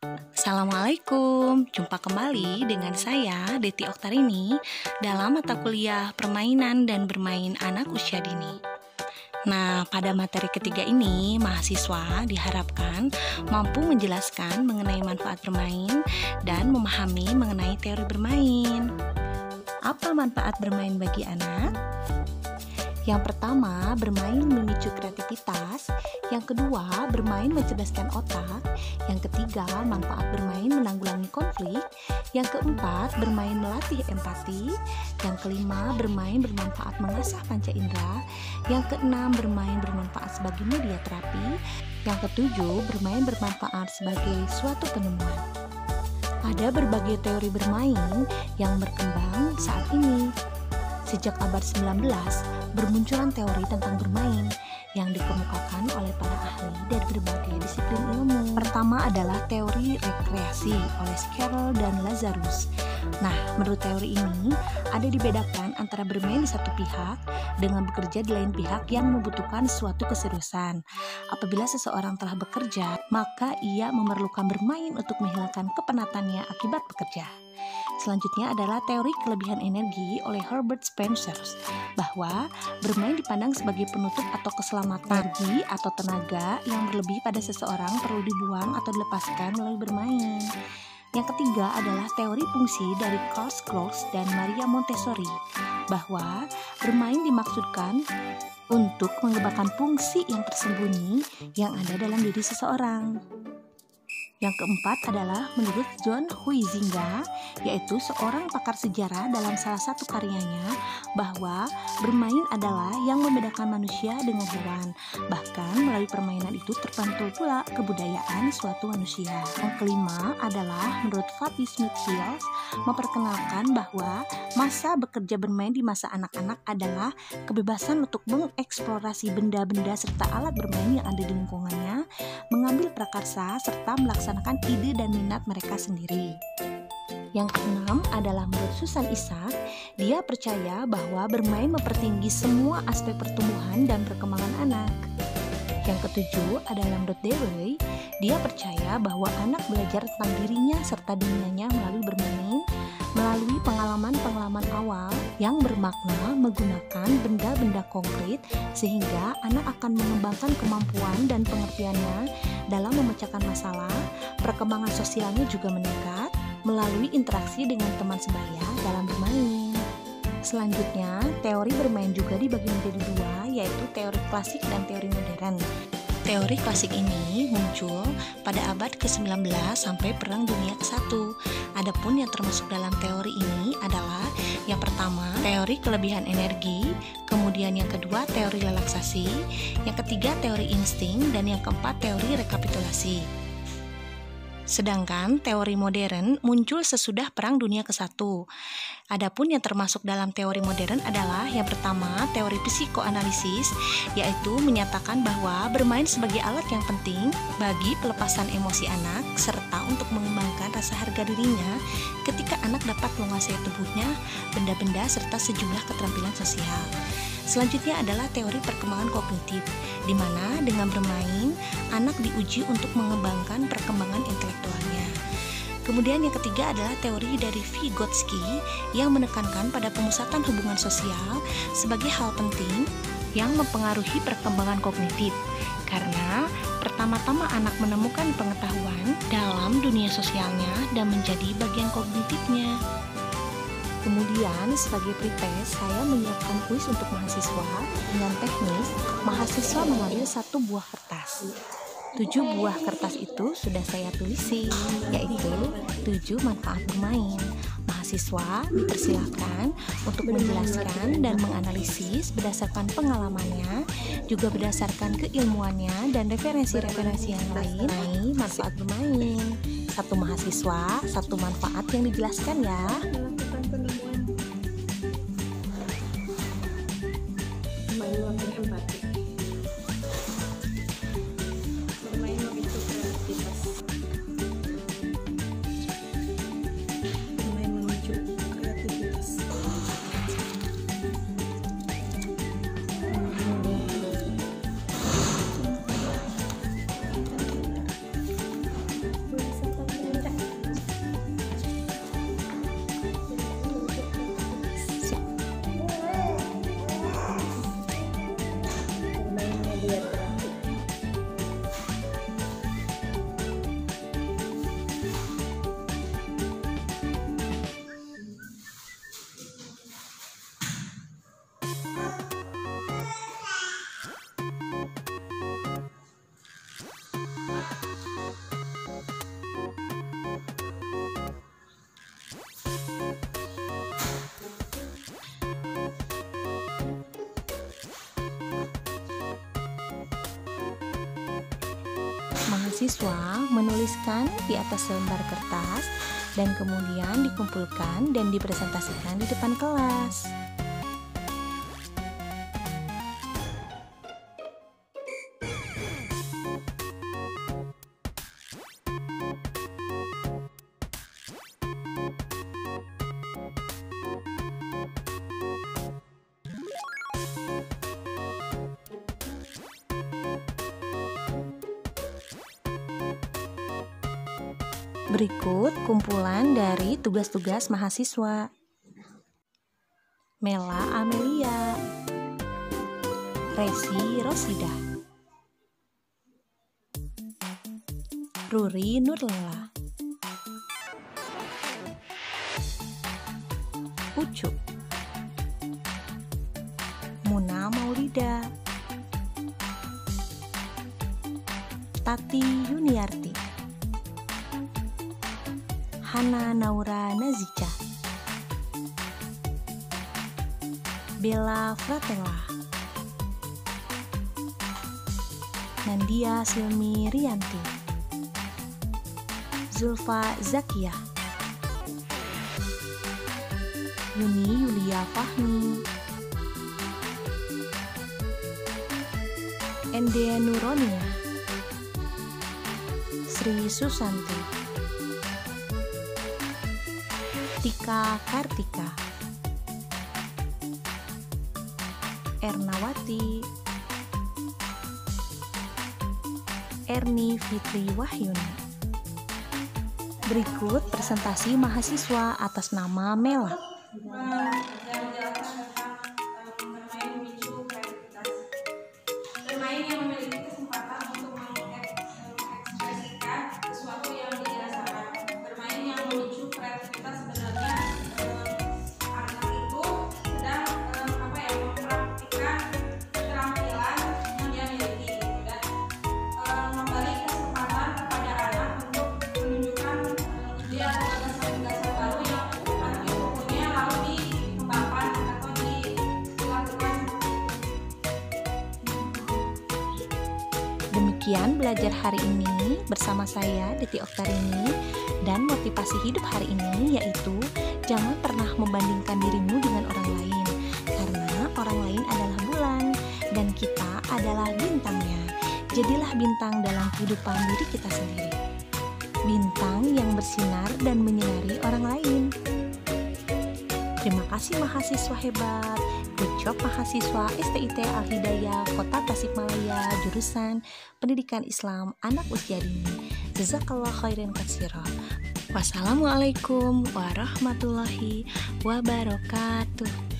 Assalamualaikum, jumpa kembali dengan saya Deti Oktarini dalam mata kuliah permainan dan bermain anak usia dini. Nah, pada materi ketiga ini, mahasiswa diharapkan mampu menjelaskan mengenai manfaat bermain dan memahami mengenai teori bermain. Apa manfaat bermain bagi anak? Yang pertama, bermain memicu kreativitas. Yang kedua, bermain mencerdaskan otak. Yang ketiga, manfaat bermain menanggulangi konflik. Yang keempat, bermain melatih empati. Yang kelima, bermain bermanfaat mengasah panca indera. Yang keenam, bermain bermanfaat sebagai media terapi. Yang ketujuh, bermain bermanfaat sebagai suatu penemuan. Ada berbagai teori bermain yang berkembang saat ini. Sejak abad 19, bermunculan teori tentang bermain yang dikemukakan oleh para ahli dari berbagai disiplin ilmu. Pertama adalah teori rekreasi oleh Carroll dan Lazarus. Nah, menurut teori ini, ada dibedakan antara bermain di satu pihak dengan bekerja di lain pihak yang membutuhkan suatu keseriusan. Apabila seseorang telah bekerja, maka ia memerlukan bermain untuk menghilangkan kepenatannya akibat bekerja. Selanjutnya adalah teori kelebihan energi oleh Herbert Spencer, bahwa bermain dipandang sebagai penutup atau keselamatan. Energi atau tenaga yang berlebih pada seseorang perlu dibuang atau dilepaskan melalui bermain. Yang ketiga adalah teori fungsi dari Karl Kraus dan Maria Montessori, bahwa bermain dimaksudkan untuk mengembangkan fungsi yang tersembunyi yang ada dalam diri seseorang. Yang keempat adalah menurut John Huizinga, yaitu seorang pakar sejarah dalam salah satu karyanya, bahwa bermain adalah yang membedakan manusia dengan hewan. Bahkan melalui permainan itu terpantul pula kebudayaan suatu manusia. Yang kelima adalah menurut Fatih Smith Hills, memperkenalkan bahwa masa bekerja bermain di masa anak-anak adalah kebebasan untuk mengeksplorasi benda-benda serta alat bermain yang ada di lingkungannya, mengambil prakarsa serta melaksanakan ide dan minat mereka sendiri. Yang keenam adalah menurut Susan Isaac, dia percaya bahwa bermain mempertinggi semua aspek pertumbuhan dan perkembangan anak. Yang ketujuh adalah menurut Dewey, dia percaya bahwa anak belajar tentang dirinya serta dunianya melalui bermain, melalui pengalaman-pengalaman awal yang bermakna menggunakan benda-benda konkret, sehingga anak akan mengembangkan kemampuan dan pengertiannya dalam memecahkan masalah. Perkembangan sosialnya juga meningkat melalui interaksi dengan teman sebaya dalam bermain. Selanjutnya, teori bermain juga dibagi menjadi dua, yaitu teori klasik dan teori modern. Teori klasik ini muncul pada abad ke-19 sampai Perang Dunia ke-1. Adapun yang termasuk dalam teori ini adalah yang pertama, teori kelebihan energi, kemudian yang kedua, teori relaksasi, yang ketiga, teori insting, dan yang keempat, teori rekapitulasi. Sedangkan teori modern muncul sesudah Perang Dunia ke-1. Adapun yang termasuk dalam teori modern adalah yang pertama, teori psikoanalisis, yaitu menyatakan bahwa bermain sebagai alat yang penting bagi pelepasan emosi anak serta untuk mengembangkan rasa harga dirinya ketika anak dapat menguasai tubuhnya, benda-benda serta sejumlah keterampilan sosial. Selanjutnya adalah teori perkembangan kognitif, di mana dengan bermain, anak diuji untuk mengembangkan perkembangan intelektualnya. Kemudian yang ketiga adalah teori dari Vygotsky yang menekankan pada pemusatan hubungan sosial sebagai hal penting yang mempengaruhi perkembangan kognitif. Karena pertama-tama anak menemukan pengetahuan dalam dunia sosialnya dan menjadi bagian kognitifnya. Kemudian sebagai pretest, saya menyiapkan kuis untuk mahasiswa. Dengan teknis, mahasiswa mengambil 1 buah kertas. 7 buah kertas itu sudah saya tulisi, yaitu 7 manfaat bermain. Mahasiswa dipersilakan untuk menjelaskan dan menganalisis berdasarkan pengalamannya, juga berdasarkan keilmuannya dan referensi-referensi yang lain mengenai manfaat bermain. 1 mahasiswa, 1 manfaat yang dijelaskan ya. mahasiswa menuliskan di atas selembar kertas dan kemudian dikumpulkan dan dipresentasikan di depan kelas. Berikut kumpulan dari tugas-tugas mahasiswa. Mela Amelia, Resi Rosida, Ruri Nurlela, Ucup, Muna Maulida, Tati Yuniarti, Hana Naura Nazica, Bella Fratella, Nandia Silmi Rianti, Zulfa Zakia, Yuni Yulia Fahmi, Ende Nuronia, Sri Susanti, Tika Kartika, Ernawati, Erni Fitri Wahyuni. Berikut presentasi mahasiswa atas nama Mela. Bermain yang memiliki kesempatan untuk mengekspresikan sesuatu yang dirasakan. Bermain yang memicu kreativitas sebenarnya anak itu sedang mempraktikkan keterampilan yang dia miliki dan memberi kesempatan kepada anak untuk menunjukkan ide atau gagasan-gagasan baru yang anak itu punya lalu dikembangkan atau dilakukan. Demikian belajar hari ini bersama saya Deti Oktarini, dan motivasi hidup hari ini yaitu jangan pernah membandingkan dirimu dengan orang lain, karena orang lain adalah bulan dan kita adalah bintangnya. Jadilah bintang dalam kehidupan diri kita sendiri, bintang yang bersinar dan menyinari orang lain. Terima kasih mahasiswa hebat. Good job mahasiswa STIT Al-Hidayah Kota Tasikmalaya, jurusan Pendidikan Islam Anak Usia Dini. Jazakallah khairan katsira. Wassalamualaikum warahmatullahi wabarakatuh.